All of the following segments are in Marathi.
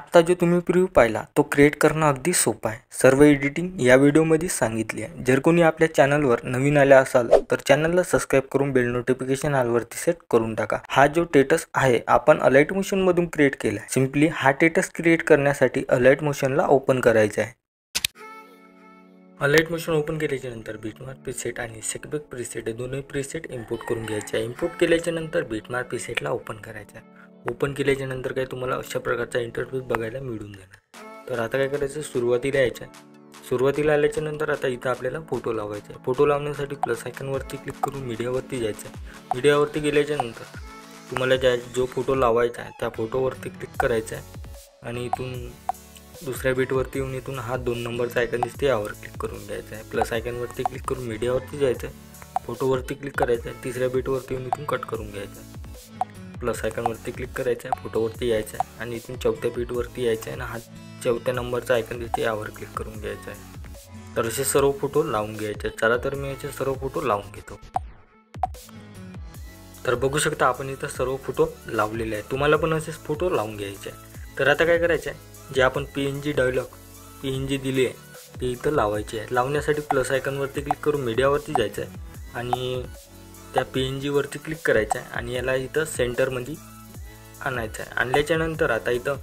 आत्ता जो तुम्ही प्रिव्ह्यू पाहिला तो क्रिएट करणं अगदी सोपं आहे. सर्व एडिटिंग या व्हिडिओमध्ये सांगितली आहे. जर कोणी आपल्या चॅनलवर नवीन आले असाल तर चॅनलला सबस्क्राईब करून बेल नोटिफिकेशन ऑलवरती सेट करून टाका. हा जो टेटस आहे आपण अलाइट मोशन मधून क्रिएट केला आहे. सिंपली हा टेटस क्रिएट करण्यासाठी अलाइट मोशनला ओपन करायचं आहे. अलाइट मोशन ओपन केल्याच्या नंतर बीटमार्क प्रीसेट आणि सेकबेक प्रीसेट हे दोन्ही प्रीसेट इम्पोर्ट करून घ्यायचे आहे. इम्पोर्ट केल्याच्या नंतर बीटमार्क प्रीसेटला ओपन करायचं आहे. ओपन केल्याच्या नंतर काय तुम्हाला अशा प्रकारचा इंटरफेस बघायला मिळून जाणार. तर आता काय करायचं, सुरुवातीला यायचं आहे. सुरुवातीला आल्याच्या नंतर आता इथं आपल्याला फोटो लावायचा आहे. फोटो लावण्यासाठी प्लस आयकॉनवरती क्लिक करून मीडियावरती जायचं आहे. मीडियावरती गेल्याच्या नंतर तुम्हाला जो फोटो लावायचा आहे त्या फोटोवरती क्लिक करायचं आहे आणि इथून दुसऱ्या बीटवरती येऊन इथून हा 2 नंबरचा आयकॉन दिसते यावर क्लिक करून घ्यायचा आहे. प्लस आयकॉनवरती क्लिक करून मीडियावरती जायचं आहे. फोटोवरती क्लिक करायचं आहे. तिसऱ्या बीटवरती येऊन इथून कट करून घ्यायचं आहे. प्लस आयकॉनवरती क्लिक करायचं आहे. फोटोवरती यायचं आहे आणि इथून चौथ्या बीटवरती यायचं आहे आणि हा 4थ्या नंबरचा आयकॉन दिसते यावर क्लिक करून घ्यायचा आहे. तर असे सर्व फोटो लावून घ्यायचे. चला तर मी याचे सर्व फोटो लावून घेतो. तर बघू शकता आपण इथं सर्व फोटो लावलेले आहेत. तुम्हाला पण असेच फोटो लावून घ्यायचे आहे. तर आता काय करायचं आहे, जे आपण PNG डायलॉग PNG दिली आहे ते इथं लावायची आहे. लावण्यासाठी प्लस आयकॉनवरती क्लिक करून मीडियावरती जायचं आहे आणि त्या PNG वरती क्लिक करायचं आहे आणि याला इथं सेंटरमध्ये आणायचं आहे. आणल्याच्या नंतर आता इथं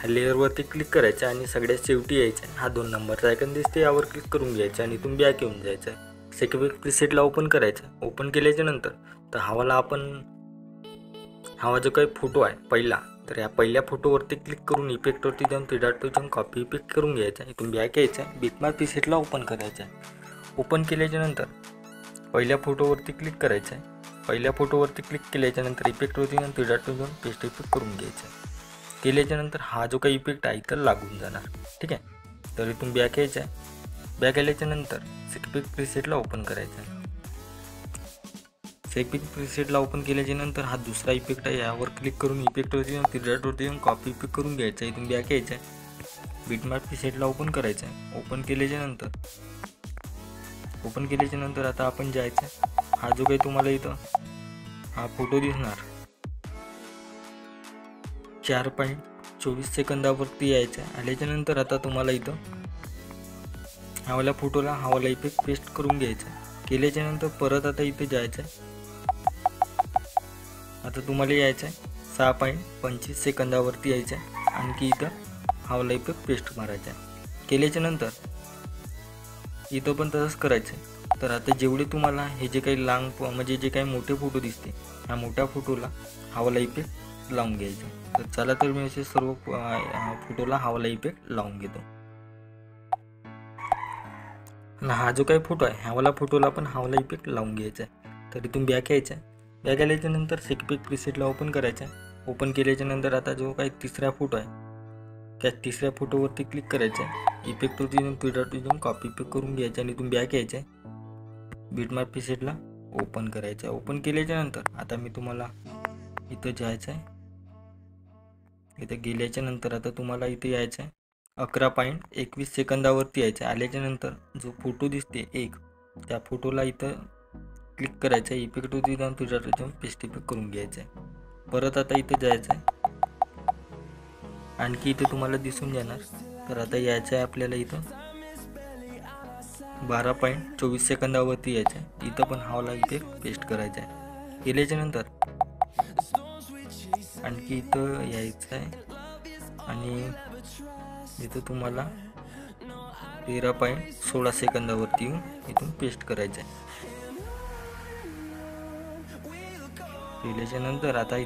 लेअरवरती क्लिक करायचं आहे आणि सगळ्यात शेवटी यायचं आहे. हा 2 नंबरचा आयकॉन दिसते यावर क्लिक करून घ्यायचं आणि इथून बॅक येऊन जायचं आहे. सेकबेक प्रीसेटला ओपन करायचं आहे. ओपन केल्याच्या नंतर तर हवा जो काही फोटो आहे पहिला, तर या पहिल्या फोटोवरती क्लिक करून इफेक्टवरती जाऊन 3 डॉटवर जाऊन कॉपी इफेक्ट करून घ्यायचा आहे. इथून बॅक यायचं आहे. बीटमार्क प्रीसेटला ओपन करायचं आहे. ओपन केल्याच्या नंतर पहिल्या फोटोवरती क्लिक करायचं आहे. पहिल्या फोटोवरती क्लिक केल्याच्या नंतर इफेक्टवरती जाऊन 3 डॉटवर जाऊन पेस्ट इफेक्ट करून घ्यायचा आहे. केल्याच्या नंतर हा जो काही इफेक्ट आहे इथं लागून जाणार. ठीक आहे. तर इथून बॅक यायचं आहे. बॅक आल्याच्या नंतर सेकबेक प्रीसेटला ओपन करायचं आहे. सेकबेक प्रीसेटला ओपन केल्याच्या नंतर हा दुसरा इफेक्ट आहे यावर क्लिक करून इफेक्टवरती जाऊन 3 डॉटवरती जाऊन कॉपी इफेक्ट करून घ्यायचा आहे. इथून बॅक यायचं आहे. बीटमार्क प्रीसेटला ओपन करायचं आहे. ओपन केल्याच्या नंतर आता आपण जायचं आहे. हा जो काही तुम्हाला इथं हा फोटो दिसणार 4.24 सेकंदावरती यायचं आहे. आल्याच्या नंतर आता तुम्हाला इथं हावाला फोटोला हावाला इफेक्ट पेस्ट करून घ्यायचा आहे. केल्याच्या नंतर परत आता इथे जायचं आहे. आता तुम्हाला यायचं आहे 6.25 सेकंदावरती यायचं आहे. आणखी इथं हावाला इफेक्ट पेस्ट मारायचा आहे. केल्याच्या नंतर इथं पण तसंच करायचं आहे. तर आता जेवढे तुम्हाला हे जे काही म्हणजे जे काही मोठे फोटो दिसते ह्या मोठ्या फोटोला हावाला इफेक्ट लावून घ्यायचा. तर चला तर मी असे सर्व फोटोला हावाला इफेक्ट लावून घेतो. आणि हा जो काही फोटो आहे ह्यावाला फोटोला पण हावाला इफेक्ट लावून घ्यायचा आहे. तर इथून बॅक यायचं आहे. बॅक आल्याच्या नंतर सेकबेक प्रीसेटला ओपन करायचं आहे. ओपन केल्याच्या नंतर आता जो काही तिसरा फोटो आहे त्या तिसऱ्या फोटोवरती क्लिक करायचं आहे. इफेक्टवरती जाऊन 3 डॉटवरती जाऊन कॉपी इफेक्ट करून घ्यायचं आणि इथून बॅक यायचं आहे. बीटमार्क प्रीसेटला ओपन करायचं आहे. ओपन केल्याच्या नंतर आता मी तुम्हाला इथं जायचं आहे. इथं गेल्याच्या नंतर आता तुम्हाला इथे यायचं आहे 11.21 सेकंदावरती यायचं आहे. आल्याच्या नंतर जो फोटो दिसते एक त्या फोटोला इथं क्लिक करायचं आहे. इफेक्टवरती जाऊन 3 डॉटवरती जाऊन पेस्ट इफेक्ट करून घ्यायचं आहे. परत आता इथं जायचं आहे. आणखी इथे तुम्हाला दिसून जाणार. तर आता यायचं आहे आपल्याला इथं 12.24 सेकंदावरती यायचं आहे. इथं पण हावाला इफेक्ट पेस्ट करायचा आहे. केल्याच्या नंतर आणखी इथं यायचं आहे आणि इथं तुम्हाला 13.16 सेकंदावरती येऊन इथून पेस्ट करायचं आहे. केल्याच्या नंतर आता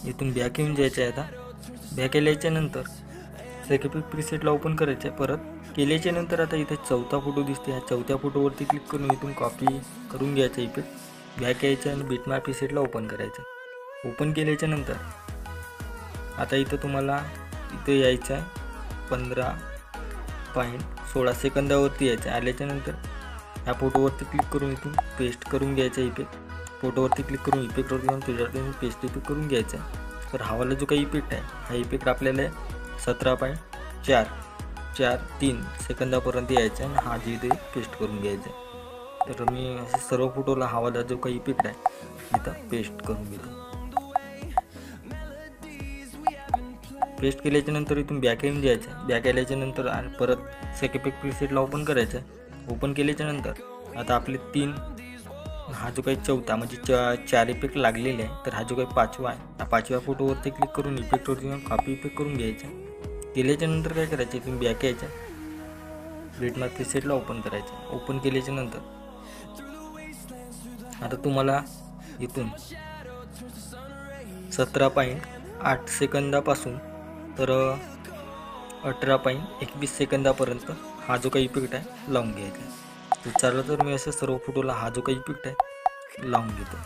इथून बॅक येऊन जायचं आहे. आता बॅक यायच्या नंतर सेकबेक प्रीसेटला ओपन करायचं आहे. परत केल्याच्या नंतर आता इथे चौथा फोटो दिसते. ह्या चौथ्या फोटोवरती क्लिक करून इथून कॉपी करून घ्यायचं इफेक्ट. बॅक यायचं आणि बीटमार्क प्रीसेटला ओपन करायचं. ओपन केल्याच्या नंतर आता इथं तुम्हाला इथं यायचं आहे 15.16 सेकंदावरती यायचं आहे. आल्याच्या नंतर ह्या फोटोवरती क्लिक करून इथून पेस्ट करून घ्यायचं इफेक्ट. फोटोवरती क्लिक करून इफेक्टवरती जाऊन त्याच्यावरती पेस्ट इफेक्ट करून घ्यायचा आहे. तर हावाला जो काही इफेक्ट आहे हा इफेक्ट आपल्याला 17.443 सेकंदापर्यंत यायचा आहे आणि हा जे ते पेस्ट करून घ्यायचा आहे. तर मी असे सर्व फोटोला हावाला जो काही इफेक्ट आहे इथं पेस्ट करून घेतो. पेस्ट केल्याच्या नंतर इथून बॅक येऊन जायचं. बॅक आल्याच्या नंतर परत सेकंड प्रीसेटला ओपन करायचं. ओपन केल्याच्या नंतर आता आपले 3 हा जो काही चौथा म्हणजे 4 इफेक्ट लागलेले आहे, तर हा जो काही 5वा आहे, हा 5व्या फोटोवरती क्लिक करून इफेक्टवरती जाऊन कॉपी इफेक्ट करून घ्यायचा. केल्याच्या नंतर काय करायचं, इथून बॅक यायचं, बिटमॅप प्रीसेटला ओपन करायचं. ओपन केल्याच्या नंतर आता तुम्हाला इथून 17.8 सेकंदापासून तर 18.21 सेकंदापर्यंत हा जो काही इफेक्ट आहे लावून घ्यायचा. तर चला तर मी असं सर्व फोटोला हा जो काही इफेक्ट आहे लावून घेतो.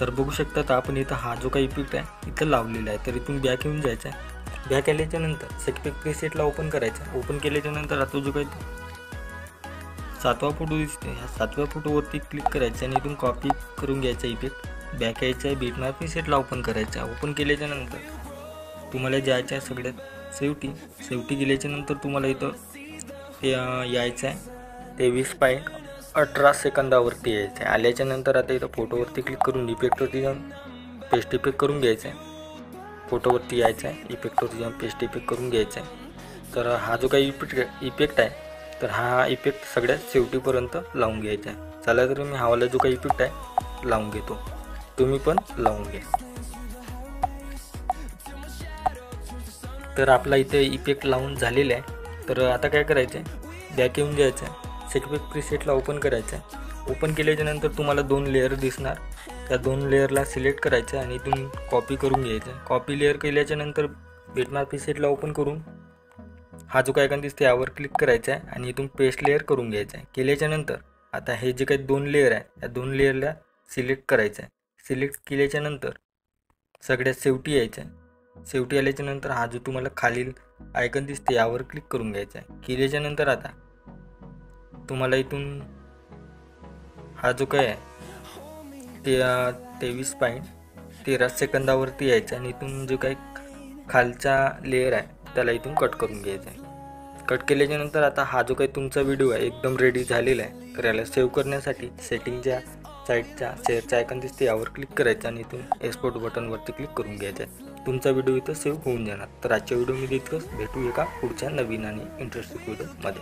तर बघू शकता तर आपण इथं हा जो काही इफेक्ट आहे इथं लावलेला आहे. तर इथून बॅक येऊन जायचं आहे. बॅक आल्याच्या नंतर सेकंड प्रीसेटला ओपन करायचं. ओपन केल्याच्या नंतर आता जो काही 7वा फोटो दिसते, ह्या 7व्या फोटोवरती क्लिक करायचं आणि इथून कॉपी करून घ्यायचा इफेक्ट. बॅक यायचं आहे, बिटमॅप प्रीसेटला ओपन करायचा. ओपन केल्याच्या नंतर तुम्हाला जायचं आहे सगळ्यात शेवटी गेल्याच्या नंतर तुम्हाला इथं यायचं आहे 23.18 सेकंदावरती यायचं आहे. आल्याच्या नंतर आता इथं फोटोवरती क्लिक करून इफेक्टवरती जाऊन पेस्ट इफेक्ट करून घ्यायचं आहे. फोटोवरती यायचं आहे, इफेक्टवरती जाऊन पेस्ट इफेक्ट करून घ्यायचं आहे. तर हा जो काही इफेक्ट आहे तर हा इफेक्ट सगळ्यात शेवटीपर्यंत लावून घ्यायचा आहे. चला तर मी हावाला जो काही इफेक्ट आहे लावून घेतो, तुम्ही पण लावून घ्या. तर आपला इथे इफेक्ट लावून झालेला आहे. तर आता काय करायचं आहे, बॅक येऊन जायचं आहे, सेकंड प्रीसेटला ओपन करायचं आहे. ओपन केल्याच्या नंतर तुम्हाला 2 लेअर दिसणार. त्या 2 लेअरला सिलेक्ट करायचं आणि इथून कॉपी करून घ्यायचं. कॉपी लेअर केल्याच्या नंतर बिटमॅप प्रीसेटला ओपन करून हा जो काय आयकॉन दिसते यावर क्लिक करायचा आहे आणि इथून पेस्ट लेअर करून घ्यायचं आहे. केल्याच्या नंतर आता हे जे काही 2 लेअर आहे या 2 लेअरला सिलेक्ट करायचं आहे. सिलेक्ट केल्याच्या नंतर सगळ्यात शेवटी यायचं आहे. शेवटी आल्याच्या नंतर हा जो तुम्हाला खालील आयकॉन दिसते यावर क्लिक करून घ्यायचा आहे. केल्याच्या नंतर आता तुम्हाला इथून हा जो काय आहे ते 23.13 सेकंदावरती यायचं आणि इथून जो काही खालचा लेअर आहे त्याला इथून कट करून घ्यायचा आहे. कट केल्याच्या नंतर आता हा जो काही तुमचा व्हिडिओ आहे एकदम रेडी झालेला आहे. तर याला सेव्ह करण्यासाठी सेटिंगच्या साईडच्या शेअरचा आयकॉन दिसते यावर क्लिक करायचं आणि इथून एक्सपोर्ट बटनवरती क्लिक करून घ्यायचं आहे. तुमचा व्हिडिओ इथं सेव्ह होऊन जाणार. तर आजच्या व्हिडिओमध्ये इतकंच. भेटू एका पुढच्या नवीन आणि इंटरेस्टिंग व्हिडिओमध्ये.